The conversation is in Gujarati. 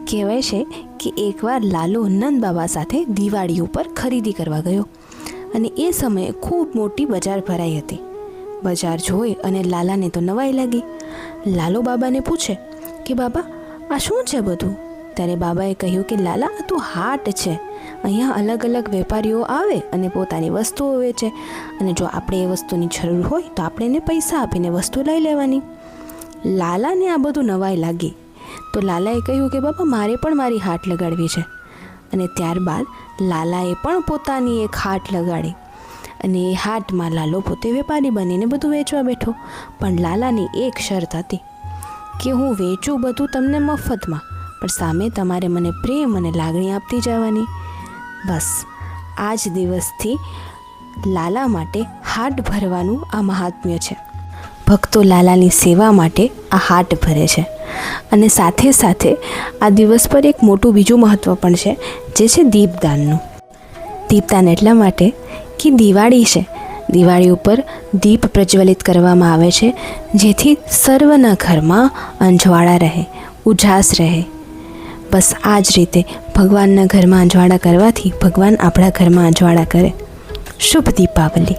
કહેવાય છે કે એકવાર લાલો નંદ બાબા સાથે દિવાળી ઉપર ખરીદી કરવા ગયો અને એ સમયે ખૂબ મોટી બજાર ભરાઈ હતી. બજાર જોઈ અને લાલાને તો નવાઈ લાગી. લાલો બાબાને પૂછે કે બાબા આ શું છે બધું? ત્યારે બાબાએ કહ્યું કે લાલા આ તો હાટ છે. અહીંયા અલગ અલગ વેપારીઓ આવે અને પોતાની વસ્તુઓ વેચે અને જો આપણે એ વસ્તુની જરૂર હોય તો આપણે એને પૈસા આપીને વસ્તુ લઈ લેવાની. લાલાને આ બધું નવાઈ લાગી તો લાલાએ કહ્યું કે બાબા મારે પણ મારી હાટ લગાડવી છે. અને ત્યારબાદ લાલાએ પણ પોતાની એક હાટ લગાડી અને એ હાટમાં લાલો પોતે વેપારી બનીને બધું વેચવા બેઠો. પણ લાલાની એક શરત હતી કે હું વેચું બધું તમને મફતમાં, પણ સામે તમારે મને પ્રેમ અને લાગણી આપતી જવાની. બસ આ જ દિવસથી લાલા માટે હાટ ભરવાનું આ મહાત્મ્ય છે. ભક્તો લાલાની સેવા માટે આ હાટ ભરે છે. અને સાથે સાથે આ દિવસ પર એક મોટું બીજું મહત્ત્વ પણ છે, જે છે દીપદાનનું. દીપદાન એટલા માટે કે દિવાળી છે, દિવાળી ઉપર દીપ પ્રજ્વલિત કરવામાં આવે છે જેથી સર્વના ઘરમાં અંજવાળા રહે, ઉજાસ રહે. બસ આ જ રીતે ભગવાનના ઘરમાં અંજવાળા કરવાથી ભગવાન આપણા ઘરમાં અંજવાળા કરે. શુભ દીપાવલી.